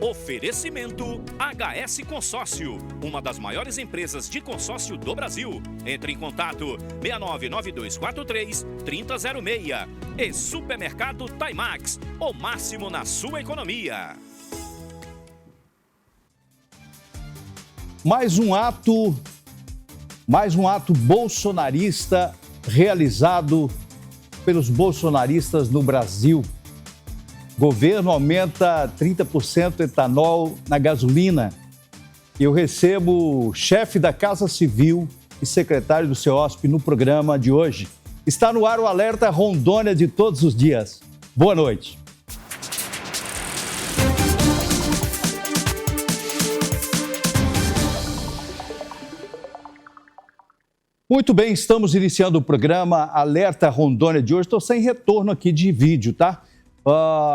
Oferecimento HS Consórcio, uma das maiores empresas de consórcio do Brasil. Entre em contato 699243-3006. E Supermercado Timax, o máximo na sua economia. Mais um ato bolsonarista realizado pelos bolsonaristas no Brasil. Governo aumenta 30% etanol na gasolina. Eu recebo o chefe da Casa Civil e secretário do CEOSP no programa de hoje. Está no ar o Alerta Rondônia de todos os dias. Boa noite. Muito bem, estamos iniciando o programa Alerta Rondônia de hoje. Estou sem retorno aqui de vídeo, tá?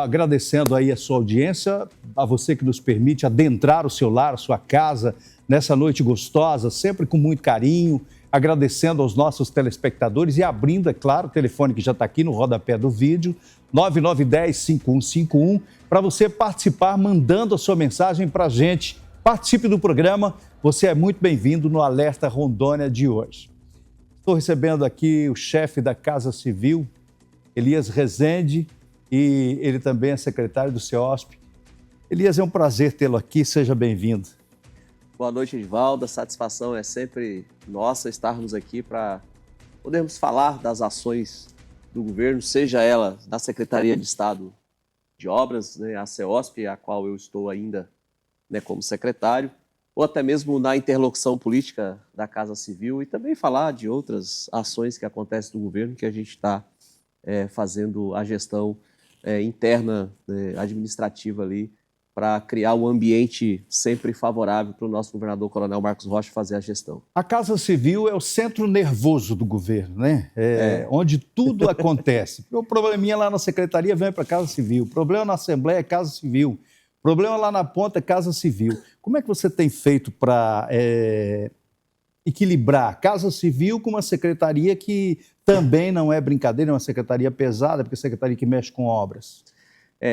Agradecendo aí a sua audiência, a você que nos permite adentrar o seu lar, a sua casa, nessa noite gostosa, sempre com muito carinho, agradecendo aos nossos telespectadores e abrindo, é claro, o telefone que já está aqui no rodapé do vídeo, 9910-5151, para você participar, mandando a sua mensagem para a gente. Participe do programa, você é muito bem-vindo no Alerta Rondônia de hoje. Estou recebendo aqui o chefe da Casa Civil, Elias Rezende, e ele também é secretário do CEOSP. Elias, é um prazer tê-lo aqui, seja bem-vindo. Boa noite, Edivaldo. A satisfação é sempre nossa estarmos aqui para podermos falar das ações do governo, seja ela da Secretaria de Estado de Obras, né, a CEOSP, a qual eu estou ainda, né, como secretário, ou até mesmo na interlocução política da Casa Civil, e também falar de outras ações que acontecem do governo, que a gente está fazendo a gestão interna, administrativa ali, para criar um ambiente sempre favorável para o nosso governador Coronel Marcos Rocha fazer a gestão. A Casa Civil é o centro nervoso do governo, né? Onde tudo acontece. O probleminha lá na Secretaria vem para a Casa Civil, o problema na Assembleia é Casa Civil, o problema lá na ponta é Casa Civil. Como é que você tem feito para equilibrar a Casa Civil com uma secretaria que também não é brincadeira, é uma secretaria pesada, porque é a secretaria que mexe com obras?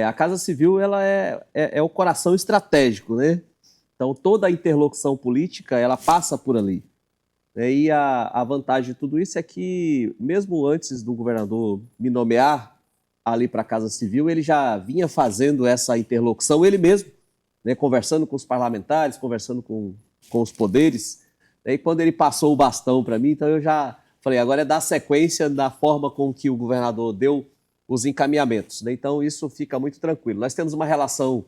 A Casa Civil ela é o coração estratégico, né? Então, toda a interlocução política, ela passa por ali. E a vantagem de tudo isso é que, mesmo antes do governador me nomear ali para a Casa Civil, ele já vinha fazendo essa interlocução, ele mesmo, né? Conversando com os parlamentares, conversando com os poderes. E quando ele passou o bastão para mim, então eu já falei, agora é dar sequência da forma com que o governador deu os encaminhamentos, né? Então isso fica muito tranquilo. Nós temos uma relação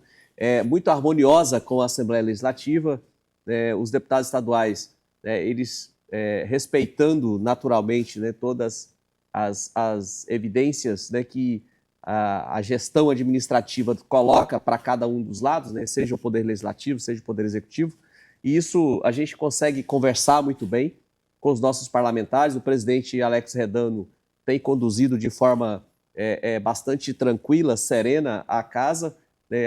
muito harmoniosa com a Assembleia Legislativa, os deputados estaduais, eles respeitando naturalmente, né, todas as evidências, né, que a gestão administrativa coloca para cada um dos lados, né, seja o Poder Legislativo, seja o Poder Executivo, e isso a gente consegue conversar muito bem com os nossos parlamentares. O presidente Alex Redano tem conduzido de forma bastante tranquila, serena a casa.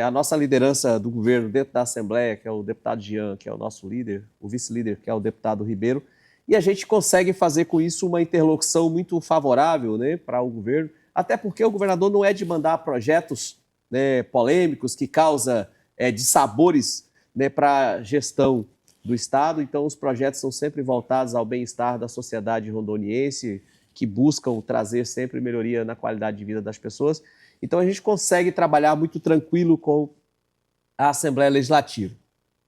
A nossa liderança do governo dentro da Assembleia, que é o deputado Jean, que é o nosso líder, o vice-líder, que é o deputado Ribeiro, e a gente consegue fazer com isso uma interlocução muito favorável, né, para o governo, até porque o governador não é de mandar projetos, né, polêmicos que causam dissabores, né, para a gestão do Estado. Então, os projetos são sempre voltados ao bem-estar da sociedade rondoniense, que buscam trazer sempre melhoria na qualidade de vida das pessoas. Então, a gente consegue trabalhar muito tranquilo com a Assembleia Legislativa.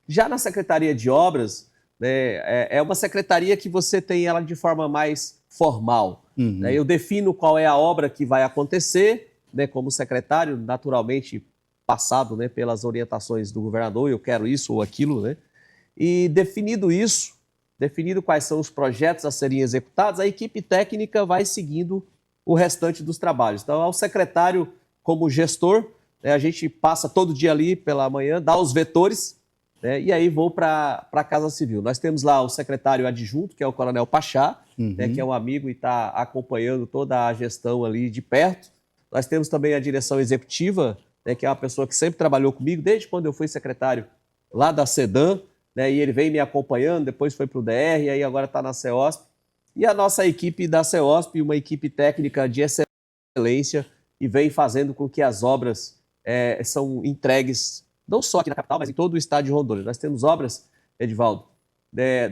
Já na Secretaria de Obras, né, é uma secretaria que você tem ela de forma mais formal. Uhum. Né? Eu defino qual é a obra que vai acontecer, né, como secretário, naturalmente passado, né, pelas orientações do governador, eu quero isso ou aquilo, né? E definido isso, definido quais são os projetos a serem executados, a equipe técnica vai seguindo o restante dos trabalhos. Então, ao secretário, como gestor, né, a gente passa todo dia ali pela manhã, dá os vetores, né, e aí vou para a Casa Civil. Nós temos lá o secretário adjunto, que é o Coronel Pachá, né, que é um amigo e está acompanhando toda a gestão ali de perto. Nós temos também a direção executiva, né, que é uma pessoa que sempre trabalhou comigo, desde quando eu fui secretário lá da SEDAM, né, e ele vem me acompanhando, depois foi para o DR, e aí agora está na CEOSP. E a nossa equipe da CEOSP, uma equipe técnica de excelência, e vem fazendo com que as obras são entregues não só aqui na capital, mas em todo o estado de Rondônia. Nós temos obras, Edivaldo,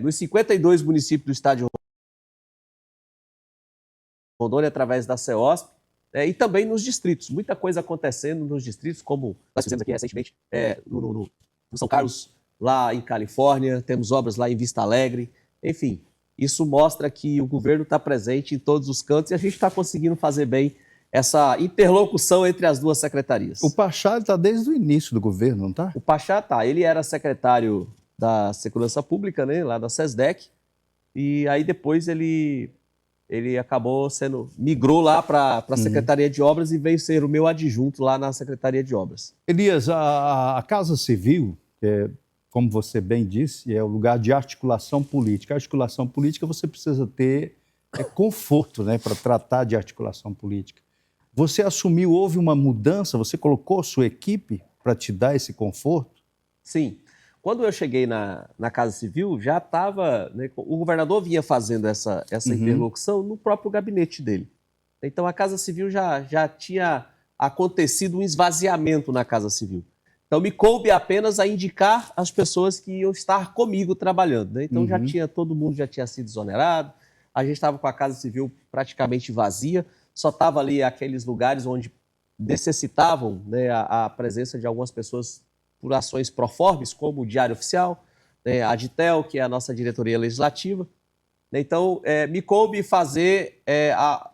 nos 52 municípios do estado de Rondônia, através da CEOSP, e também nos distritos. Muita coisa acontecendo nos distritos, como nós fizemos aqui recentemente no São Carlos, lá em Califórnia, temos obras lá em Vista Alegre, enfim. Isso mostra que o governo está presente em todos os cantos e a gente está conseguindo fazer bem essa interlocução entre as duas secretarias. O Pachá está desde o início do governo, não está? O Pachá está. Ele era secretário da Segurança Pública, né, lá da SESDEC, e aí depois ele acabou migrou lá para a Secretaria de Obras e veio ser o meu adjunto lá na Secretaria de Obras. Elias, a Casa Civil, como você bem disse, é o lugar de articulação política. A articulação política você precisa ter conforto, né, para tratar de articulação política. Você assumiu, houve uma mudança, você colocou sua equipe para te dar esse conforto? Sim. Quando eu cheguei na Casa Civil, já estava, né, o governador vinha fazendo essa interlocução no próprio gabinete dele. Então a Casa Civil já tinha acontecido um esvaziamento na Casa Civil. Então me coube apenas a indicar as pessoas que iam estar comigo trabalhando, né? Então todo mundo já tinha sido exonerado, a gente estava com a Casa Civil praticamente vazia, só estava ali aqueles lugares onde necessitavam, né, a presença de algumas pessoas por ações proformes, como o Diário Oficial, né, a Ditel, que é a nossa diretoria legislativa. Então, me coube fazer,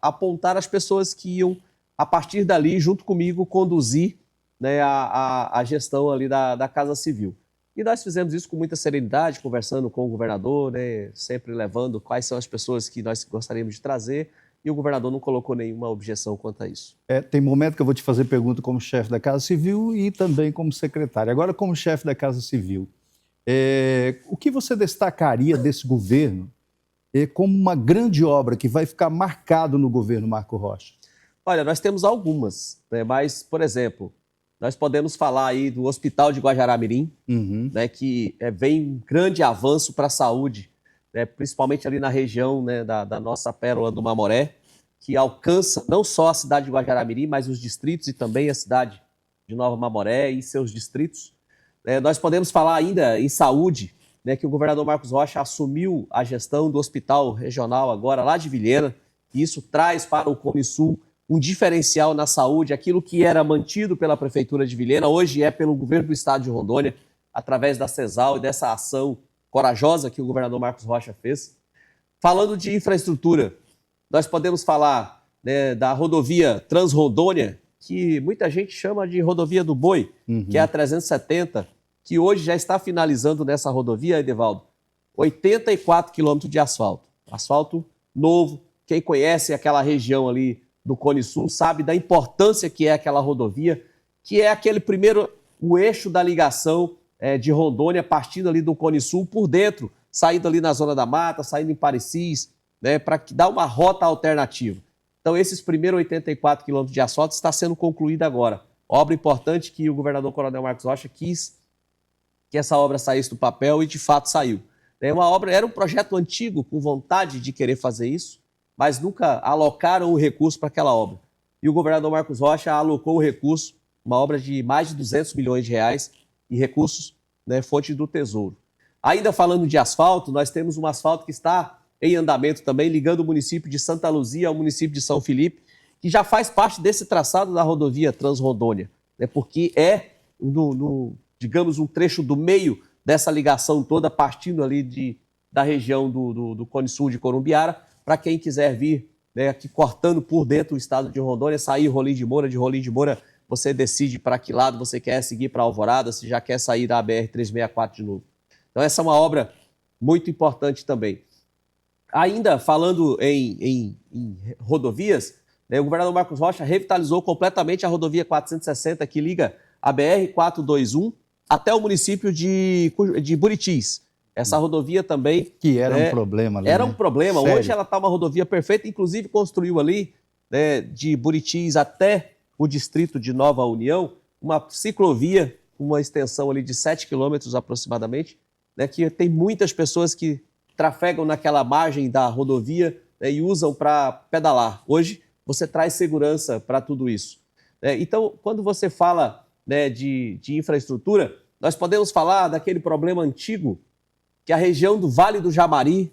apontar as pessoas que iam, a partir dali, junto comigo, conduzir, né, a gestão ali da Casa Civil. E nós fizemos isso com muita serenidade, conversando com o governador, né, sempre levando quais são as pessoas que nós gostaríamos de trazer, e o governador não colocou nenhuma objeção quanto a isso. Tem momento que eu vou te fazer pergunta como chefe da Casa Civil e também como secretário. Agora, como chefe da Casa Civil, o que você destacaria desse governo como uma grande obra que vai ficar marcado no governo Marco Rocha? Olha, nós temos algumas, né, mas, por exemplo, nós podemos falar aí do Hospital de Guajará-Mirim, né, que vem um grande avanço para a saúde, né, principalmente ali na região, né, da nossa pérola do Mamoré, que alcança não só a cidade de Guajará-Mirim, mas os distritos e também a cidade de Nova Mamoré e seus distritos. Nós podemos falar ainda em saúde, né, que o governador Marcos Rocha assumiu a gestão do hospital regional agora lá de Vilhena, e isso traz para o Cone Sul um diferencial na saúde, aquilo que era mantido pela Prefeitura de Vilhena, hoje é pelo governo do estado de Rondônia, através da CESAL e dessa ação corajosa que o governador Marcos Rocha fez. Falando de infraestrutura, nós podemos falar, né, da rodovia Transrondônia, que muita gente chama de rodovia do Boi, que é a 370, que hoje já está finalizando nessa rodovia, Edevaldo, 84 quilômetros de asfalto. Asfalto novo. Quem conhece aquela região ali do Cone Sul sabe da importância que é aquela rodovia, que é aquele o eixo da ligação de Rondônia, partindo ali do Cone Sul por dentro, saindo ali na Zona da Mata, saindo em Parecis, né, para dar uma rota alternativa. Então, esses primeiros 84 quilômetros de asfalto está sendo concluído agora. Obra importante que o governador Coronel Marcos Rocha quis que essa obra saísse do papel e, de fato, saiu. Era um projeto antigo, com vontade de querer fazer isso, mas nunca alocaram o recurso para aquela obra. E o governador Marcos Rocha alocou o recurso, uma obra de mais de 200 milhões de reais, e recursos, né, fonte do Tesouro. Ainda falando de asfalto, nós temos um asfalto que está em andamento também, ligando o município de Santa Luzia ao município de São Felipe, que já faz parte desse traçado da rodovia Transrondônia, né, porque digamos, um trecho do meio dessa ligação toda, partindo ali da região do Cone Sul de Corumbiara, para quem quiser vir, né, aqui cortando por dentro o estado de Rondônia, sair Rolim de Moura, de Rolim de Moura você decide para que lado você quer seguir, para Alvorada, se já quer sair da BR-364 de novo. Então essa é uma obra muito importante também. Ainda falando em rodovias, né, o governador Marcos Rocha revitalizou completamente a rodovia 460, que liga a BR-421 até o município de Buritis. Essa rodovia também... Que era um problema ali, Era né? um problema. Sério? Hoje ela está uma rodovia perfeita, inclusive construiu ali, né, de Buritis até o distrito de Nova União, uma ciclovia, uma extensão ali de 7 quilômetros aproximadamente, né, que tem muitas pessoas que trafegam naquela margem da rodovia, né, e usam para pedalar. Hoje você traz segurança para tudo isso. Então, quando você fala né, de infraestrutura, nós podemos falar daquele problema antigo que a região do Vale do Javari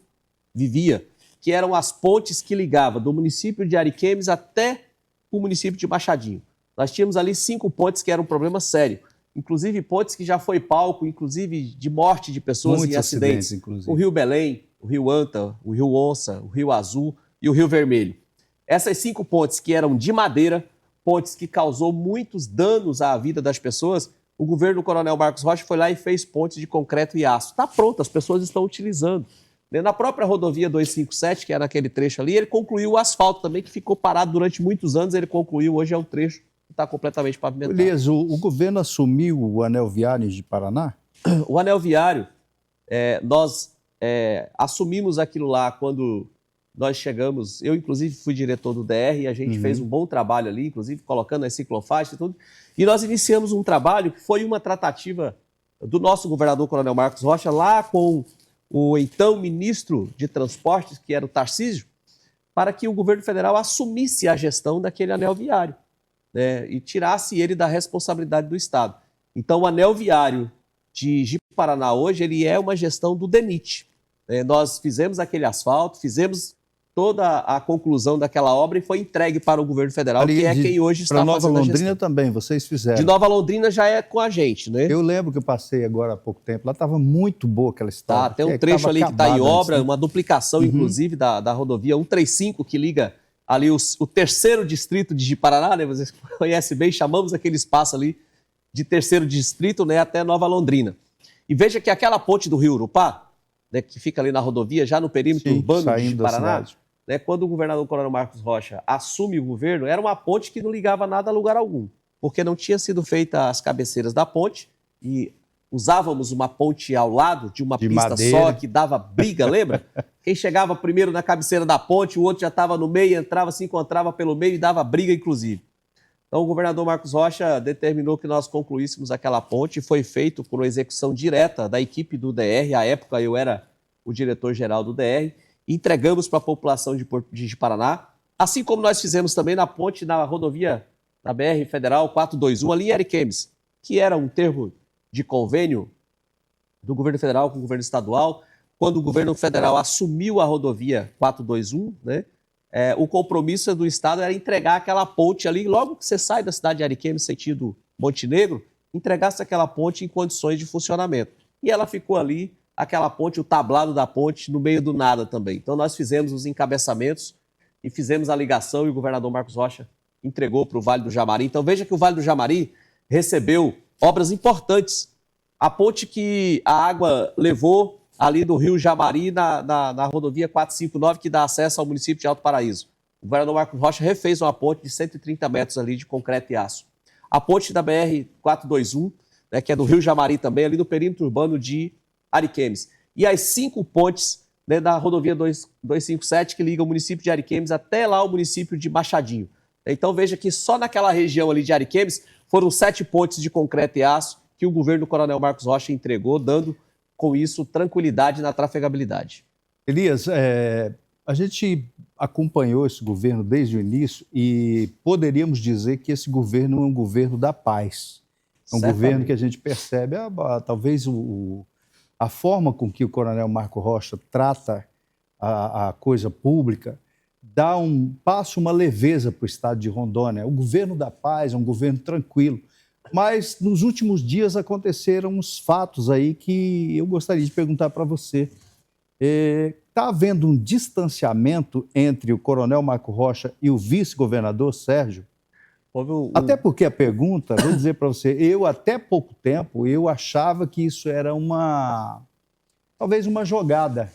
vivia, que eram as pontes que ligavam do município de Ariquemes até o município de Machadinho. Nós tínhamos ali 5 pontes que eram um problema sério, inclusive pontes que já foi palco, inclusive de morte de pessoas Muitos em acidentes. inclusive. O Rio Belém, o Rio Anta, o Rio Onça, o Rio Azul e o Rio Vermelho. Essas 5 pontes que eram de madeira, pontes que causou muitos danos à vida das pessoas, o governo do Coronel Marcos Rocha foi lá e fez pontes de concreto e aço. Está pronto, as pessoas estão utilizando. Na própria rodovia 257, que é naquele trecho ali, ele concluiu o asfalto também, que ficou parado durante muitos anos, ele concluiu, hoje é um trecho que está completamente pavimentado. Elias, o governo assumiu o anel viário de Paraná? O anel viário, nós assumimos aquilo lá quando nós chegamos, eu inclusive fui diretor do DR e a gente fez um bom trabalho ali, inclusive colocando as ciclofaixas e tudo, e nós iniciamos um trabalho que foi uma tratativa do nosso governador Coronel Marcos Rocha lá com o então ministro de Transportes, que era o Tarcísio, para que o governo federal assumisse a gestão daquele anel viário, né, e tirasse ele da responsabilidade do Estado. Então, o anel viário de Ji-Paraná hoje, ele é uma gestão do DENIT. Nós fizemos aquele asfalto, fizemos toda a conclusão daquela obra e foi entregue para o governo federal, Ali, que é quem hoje está fazendo a gestão. Para Nova Londrina também, vocês fizeram. De Nova Londrina já é com a gente, né? Eu lembro que eu passei agora há pouco tempo, lá estava muito boa aquela estrada. Tá, tem um trecho ali que está em obra, uma duplicação, inclusive, da rodovia 135, que liga ali o terceiro distrito de Ji-Paraná, né? Vocês conhecem bem, chamamos aquele espaço ali de terceiro distrito, né, até Nova Londrina. E veja que aquela ponte do Rio Urupá, né, que fica ali na rodovia, já no perímetro urbano de Ji-Paraná, né, quando o governador Coronel Marcos Rocha assume o governo, era uma ponte que não ligava nada a lugar algum, porque não tinha sido feita as cabeceiras da ponte e usávamos uma ponte ao lado de uma pista madeira. só que dava briga, lembra? Quem chegava primeiro na cabeceira da ponte, o outro já estava no meio, entrava, se encontrava pelo meio e dava briga, inclusive. Então, o governador Marcos Rocha determinou que nós concluíssemos aquela ponte e foi feito por uma execução direta da equipe do DR. À época, eu era o diretor-geral do DR. Entregamos para a população de Paraná, assim como nós fizemos também na ponte na rodovia da BR Federal 421, ali em Ariquemes, que era um termo de convênio do governo federal com o governo estadual. Quando o governo federal assumiu a rodovia 421, né, o compromisso do Estado era entregar aquela ponte ali, logo que você sai da cidade de Ariquemes, sentido Montenegro, entregasse aquela ponte em condições de funcionamento. E ela ficou ali, aquela ponte, o tablado da ponte, no meio do nada também. Então nós fizemos os encabeçamentos e fizemos a ligação e o governador Marcos Rocha entregou para o Vale do Javari. Então veja que o Vale do Javari recebeu obras importantes. A ponte que a água levou ali do Rio Javari na rodovia 459, que dá acesso ao município de Alto Paraíso. O governador Marcos Rocha refez uma ponte de 130 metros ali de concreto e aço. A ponte da BR-421, né, que é do Rio Javari também, ali no perímetro urbano de Ariquemes. E as 5 pontes, né, da rodovia 257, que liga o município de Ariquemes até lá o município de Machadinho. Então veja que só naquela região ali de Ariquemes foram 7 pontes de concreto e aço que o governo do Coronel Marcos Rocha entregou, dando com isso tranquilidade na trafegabilidade. Elias, a gente acompanhou esse governo desde o início e poderíamos dizer que esse governo é um governo da paz. É um governo que a gente percebe, talvez a forma com que o Coronel Marcos Rocha trata a coisa pública passa uma leveza para o estado de Rondônia. É um governo da paz, é um governo tranquilo. Mas nos últimos dias aconteceram uns fatos aí que eu gostaria de perguntar para você. Está havendo um distanciamento entre o Coronel Marcos Rocha e o vice-governador Sérgio? Até porque a pergunta, vou dizer para você, eu até pouco tempo eu achava que isso era talvez uma jogada,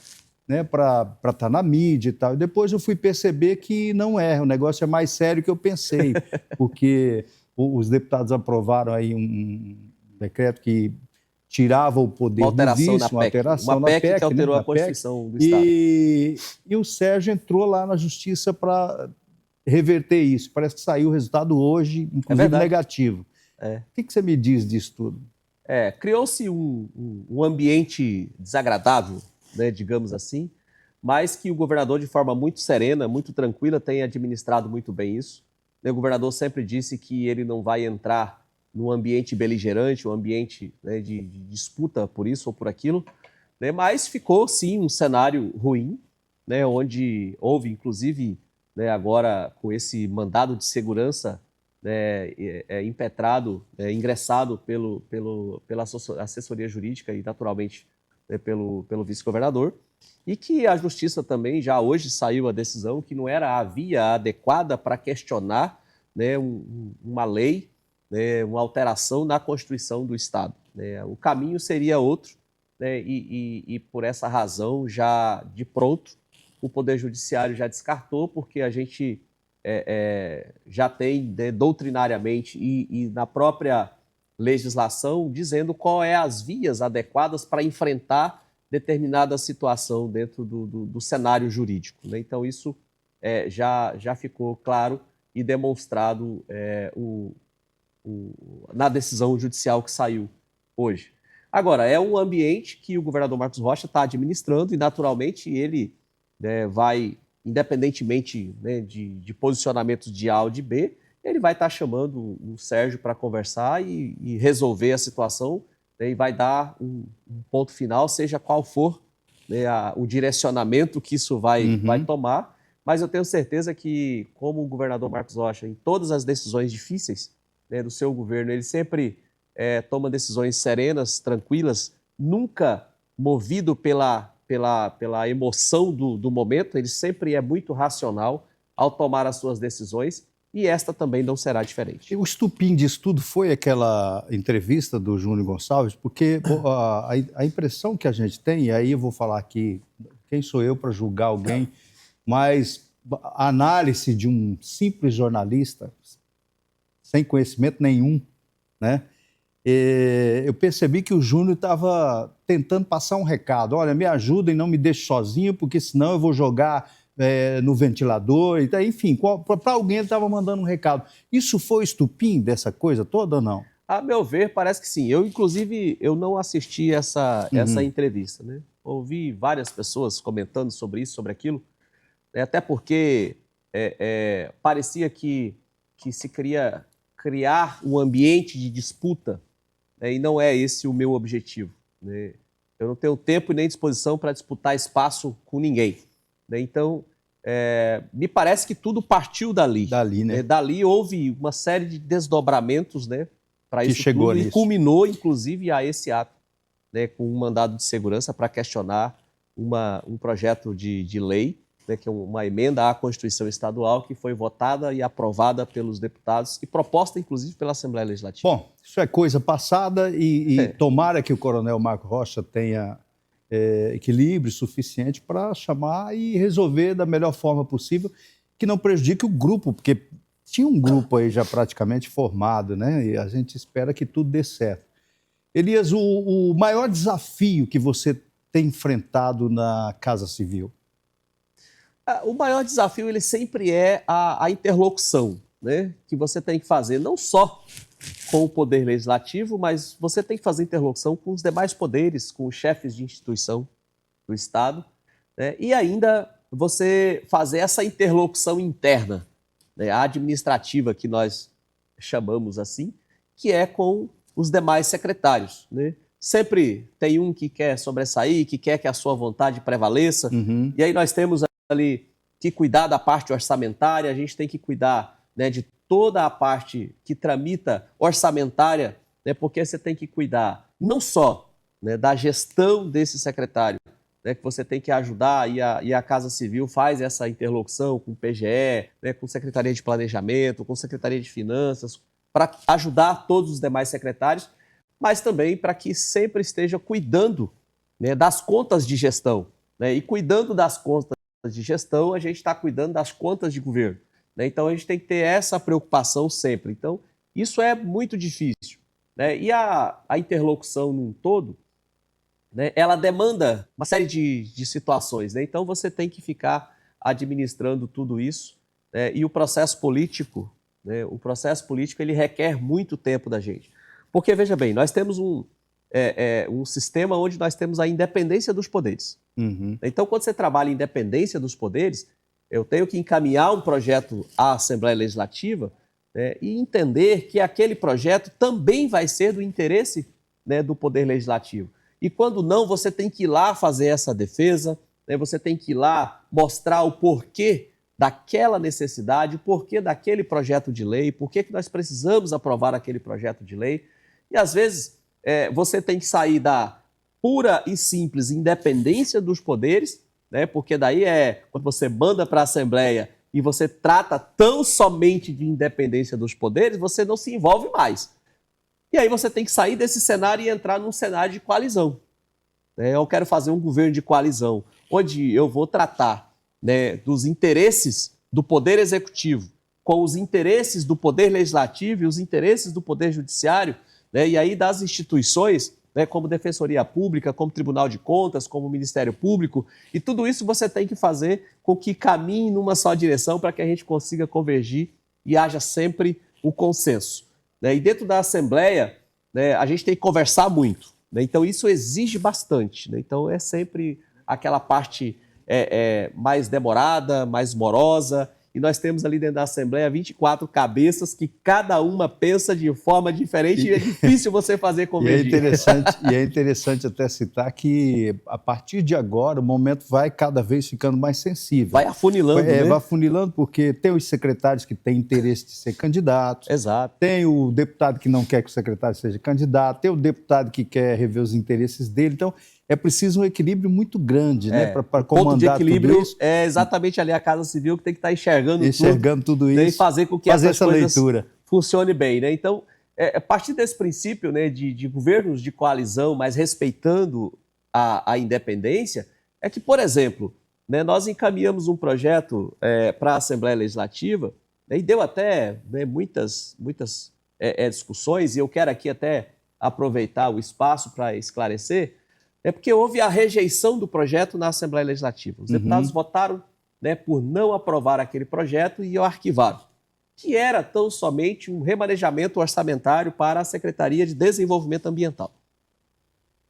né, para estar na mídia e tal. E depois eu fui perceber que não é, o negócio é mais sério que eu pensei, porque os deputados aprovaram aí um decreto que tirava o poder do vice, uma alteração na PEC, que alterou a Constituição do Estado. E o Sérgio entrou lá na Justiça para reverter isso. Parece que saiu o resultado hoje, inclusive negativo. O que você me diz disso tudo? Criou-se um ambiente desagradável, né, digamos assim, mas que o governador, de forma muito serena, muito tranquila, tem administrado muito bem isso. O governador sempre disse que ele não vai entrar num ambiente beligerante, um ambiente, né, de disputa por isso ou por aquilo, né, mas ficou, sim, um cenário ruim, né, onde houve, inclusive, né, agora com esse mandado de segurança, né, impetrado, ingressado pela assessoria jurídica e, naturalmente, né, pelo vice-governador, e que a Justiça também já hoje saiu a decisão que não era a via adequada para questionar, né, uma lei, né, uma alteração na Constituição do Estado, né. O caminho seria outro, né, e por essa razão, já de pronto, o Poder Judiciário já descartou, porque a gente já tem, né, doutrinariamente e na própria legislação dizendo qual é as vias adequadas para enfrentar determinada situação dentro do cenário jurídico, né? Então, isso já ficou claro e demonstrado na decisão judicial que saiu hoje. Agora, é um ambiente que o governador Marcos Rocha está administrando e, naturalmente, ele, né, vai, independentemente, né, de posicionamentos de A ou de B, ele vai estar chamando o Sérgio para conversar e resolver a situação, né, e vai dar um ponto final, seja qual for, né, o direcionamento que isso vai tomar. Mas eu tenho certeza que, como o governador Marcos Rocha, em todas as decisões difíceis, né, do seu governo, ele sempre toma decisões serenas, tranquilas, nunca movido pela emoção do momento, ele sempre é muito racional ao tomar as suas decisões, e esta também não será diferente. O estupim disso tudo foi aquela entrevista do Júnior Gonçalves, porque a impressão que a gente tem, e aí eu vou falar aqui, quem sou eu para julgar alguém, mas a análise de um simples jornalista, sem conhecimento nenhum, né? Eu percebi que o Júnior estava tentando passar um recado. Olha, me ajudem, não me deixe sozinho, porque senão eu vou jogar no ventilador. Enfim, para alguém ele estava mandando um recado. Isso foi o estupim dessa coisa toda ou não? A meu ver, parece que sim. Inclusive, eu não assisti essa entrevista, né? Ouvi várias pessoas comentando sobre isso, sobre aquilo, né? Até porque parecia que se queria criar um ambiente de disputa, né? E não é esse o meu objetivo, né? Eu não tenho tempo e nem disposição para disputar espaço com ninguém, né? Então, me parece que tudo partiu dali. Dali, né? Dali houve uma série de desdobramentos, né, para isso chegou tudo, nisso. E culminou, inclusive, a esse ato, né, com um mandado de segurança para questionar um projeto de lei, né, que é uma emenda à Constituição Estadual que foi votada e aprovada pelos deputados e proposta, inclusive, pela Assembleia Legislativa. Bom, isso é coisa passada e tomara que o coronel Marcos Rocha tenha equilíbrio suficiente para chamar e resolver da melhor forma possível, que não prejudique o grupo, porque tinha um grupo aí já praticamente formado, né? E a gente espera que tudo dê certo. Elias, o maior desafio que você tem enfrentado na Casa Civil? O maior desafio, ele sempre é a interlocução, né, que você tem que fazer, não só com o Poder Legislativo, mas você tem que fazer interlocução com os demais poderes, com os chefes de instituição do Estado, né, e ainda você fazer essa interlocução interna, né, administrativa, que nós chamamos assim, que é com os demais secretários, né? Sempre tem um que quer sobressair, que quer que a sua vontade prevaleça, e aí nós temos ali que cuidar da parte orçamentária, a gente tem que cuidar, né, de toda a parte que tramita orçamentária, né, porque você tem que cuidar não só, né, da gestão desse secretário, né, que você tem que ajudar, e a Casa Civil faz essa interlocução com o PGE, né, com Secretaria de Planejamento, com Secretaria de Finanças, para ajudar todos os demais secretários, mas também para que sempre esteja cuidando, né, das contas de gestão, né, e cuidando das contas de gestão, a gente está cuidando das contas de governo, né? Então, a gente tem que ter essa preocupação sempre. Então, isso é muito difícil, né? E a interlocução num todo, né, ela demanda uma série de situações, né? Então, você tem que ficar administrando tudo isso, né? E o processo político, né, ele requer muito tempo da gente. Porque, veja bem, nós temos um sistema onde nós temos a independência dos poderes. Então, quando você trabalha em independência dos poderes, eu tenho que encaminhar um projeto à Assembleia Legislativa, né, e entender que aquele projeto também vai ser do interesse, né, do Poder Legislativo. E quando não, você tem que ir lá fazer essa defesa, né, você tem que ir lá mostrar o porquê daquela necessidade, o porquê daquele projeto de lei, por que nós precisamos aprovar aquele projeto de lei. E às vezes você tem que sair da pura e simples independência dos poderes, né, porque daí quando você manda para a Assembleia e você trata tão somente de independência dos poderes, você não se envolve mais. E aí você tem que sair desse cenário e entrar num cenário de coalizão. Eu quero fazer um governo de coalizão, onde eu vou tratar, né, dos interesses do Poder Executivo com os interesses do Poder Legislativo e os interesses do Poder Judiciário, né, e aí das instituições, né, como Defensoria Pública, como Tribunal de Contas, como Ministério Público, e tudo isso você tem que fazer com que caminhe numa só direção para que a gente consiga convergir e haja sempre o consenso. Né? E dentro da Assembleia, né, a gente tem que conversar muito, né? Então isso exige bastante, né? Então é sempre aquela parte mais demorada, mais morosa, e nós temos ali dentro da Assembleia 24 cabeças que cada uma pensa de forma diferente e é difícil você fazer convergir. E é interessante até citar que a partir de agora o momento vai cada vez ficando mais sensível. Vai afunilando, né? Vai afunilando porque tem os secretários que têm interesse de ser candidatos. Exato. Tem o deputado que não quer que o secretário seja candidato, tem o deputado que quer rever os interesses dele. Então, é preciso um equilíbrio muito grande, né, para comandar tudo isso. O ponto de equilíbrio é exatamente ali a Casa Civil que tem que estar enxergando tudo isso e fazer com que essa coisas leitura funcione bem, né? Então, a partir desse princípio, né, de governos de coalizão, mas respeitando a independência, é que, por exemplo, né, nós encaminhamos um projeto para a Assembleia Legislativa, né, e deu até, né, muitas discussões, e eu quero aqui até aproveitar o espaço para esclarecer. É porque houve a rejeição do projeto na Assembleia Legislativa. Os deputados votaram, né, por não aprovar aquele projeto e o arquivaram, que era tão somente um remanejamento orçamentário para a Secretaria de Desenvolvimento Ambiental.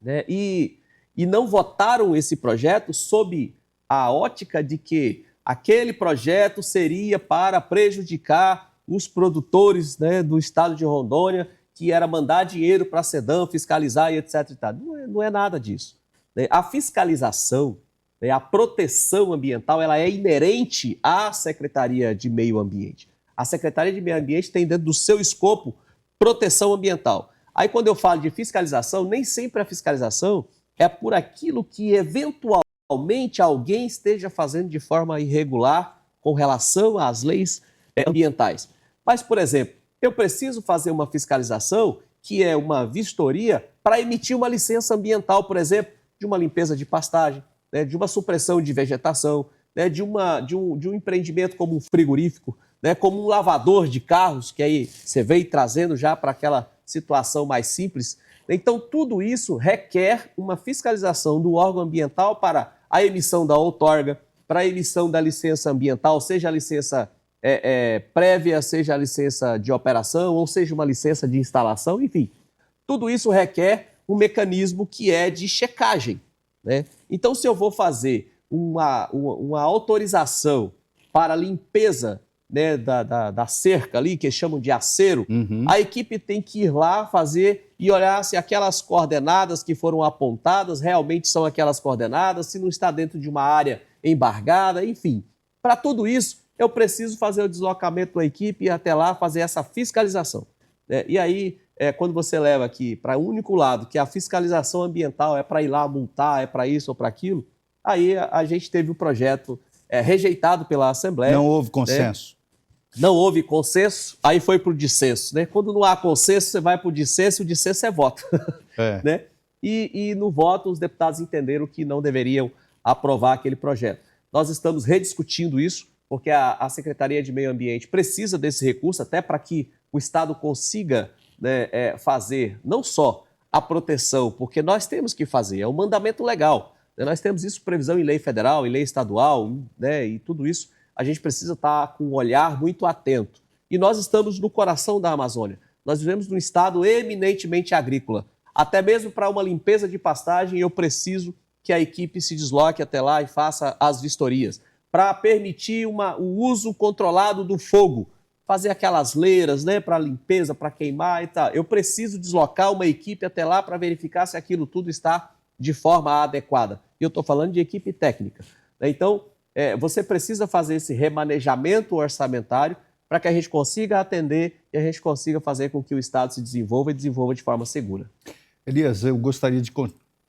Né? E não votaram esse projeto sob a ótica de que aquele projeto seria para prejudicar os produtores, né, do estado de Rondônia, que era mandar dinheiro para a SEDAM, fiscalizar e etc. Não é nada disso. A fiscalização, a proteção ambiental, ela é inerente à Secretaria de Meio Ambiente. A Secretaria de Meio Ambiente tem dentro do seu escopo proteção ambiental. Aí quando eu falo de fiscalização, nem sempre a fiscalização é por aquilo que eventualmente alguém esteja fazendo de forma irregular com relação às leis ambientais. Mas, por exemplo, eu preciso fazer uma fiscalização, que é uma vistoria, para emitir uma licença ambiental, por exemplo, de uma limpeza de pastagem, né, de uma supressão de vegetação, né, de um empreendimento como um frigorífico, né, como um lavador de carros, que aí você veio trazendo já para aquela situação mais simples. Então, tudo isso requer uma fiscalização do órgão ambiental para a emissão da outorga, para a emissão da licença ambiental, seja a licença prévia, seja a licença de operação, ou seja uma licença de instalação, enfim. Tudo isso requer um mecanismo que é de checagem, né? Então, se eu vou fazer uma autorização para a limpeza, né, da cerca ali, que chamam de acero, a equipe tem que ir lá fazer e olhar se aquelas coordenadas que foram apontadas realmente são aquelas coordenadas, se não está dentro de uma área embargada, enfim. Para tudo isso, eu preciso fazer o deslocamento da equipe e até lá fazer essa fiscalização. E aí, quando você leva aqui para o único lado, que a fiscalização ambiental é para ir lá multar, é para isso ou para aquilo, aí a gente teve o projeto rejeitado pela Assembleia. Não houve consenso. Né? Não houve consenso, aí foi para o dissenso. Né? Quando não há consenso, você vai para o dissenso, e o dissenso é voto. Né? E no voto, os deputados entenderam que não deveriam aprovar aquele projeto. Nós estamos rediscutindo isso, porque a Secretaria de Meio Ambiente precisa desse recurso até para que o Estado consiga, né, fazer não só a proteção, porque nós temos que fazer, é um mandamento legal. Né? Nós temos isso previsão em lei federal, em lei estadual, né, e tudo isso a gente precisa estar com um olhar muito atento. E nós estamos no coração da Amazônia. Nós vivemos num estado eminentemente agrícola. Até mesmo para uma limpeza de pastagem, eu preciso que a equipe se desloque até lá e faça as vistorias. Para permitir o uso controlado do fogo, fazer aquelas leiras, né, para limpeza, para queimar e tal. Eu preciso deslocar uma equipe até lá para verificar se aquilo tudo está de forma adequada. E eu estou falando de equipe técnica. Então, você precisa fazer esse remanejamento orçamentário para que a gente consiga atender e a gente consiga fazer com que o Estado se desenvolva e desenvolva de forma segura. Elias, eu gostaria de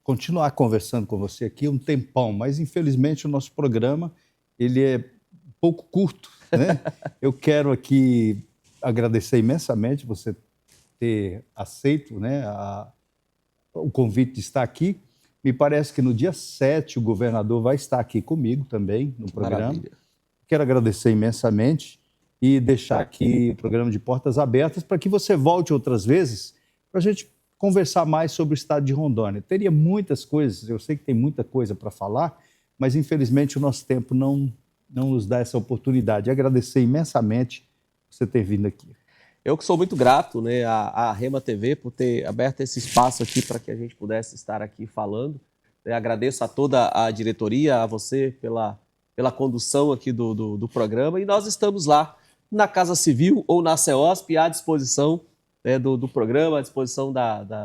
continuar conversando com você aqui um tempão, mas infelizmente o nosso programa ele é um pouco curto, né? Eu quero aqui agradecer imensamente você ter aceito, né, o convite de estar aqui. Me parece que no dia 7 o governador vai estar aqui comigo também no programa. Maravilha. Quero agradecer imensamente e deixar aqui o programa de portas abertas para que você volte outras vezes para a gente conversar mais sobre o estado de Rondônia. Teria muitas coisas, eu sei que tem muita coisa para falar, mas infelizmente o nosso tempo não nos dá essa oportunidade. Agradecer imensamente você ter vindo aqui. Eu que sou muito grato, né, à Rema TV por ter aberto esse espaço aqui para que a gente pudesse estar aqui falando. Eu agradeço a toda a diretoria, a você pela condução aqui do programa, e nós estamos lá na Casa Civil ou na CEOSP à disposição, né, do programa, à disposição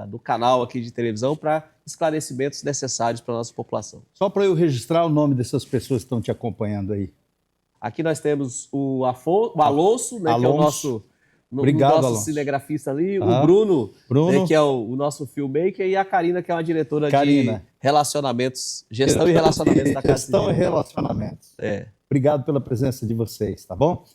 do canal aqui de televisão para esclarecimentos necessários para a nossa população. Só para eu registrar o nome dessas pessoas que estão te acompanhando aí. Aqui nós temos o Alonso, né, que é o nosso, Obrigado, nosso Alonso. cinegrafista ali, o Bruno, né, que é o nosso filmmaker, e a Karina, que é uma diretora de relacionamentos, gestão e relacionamentos da Casa Gestão Civil. e relacionamentos. Obrigado pela presença de vocês, tá bom?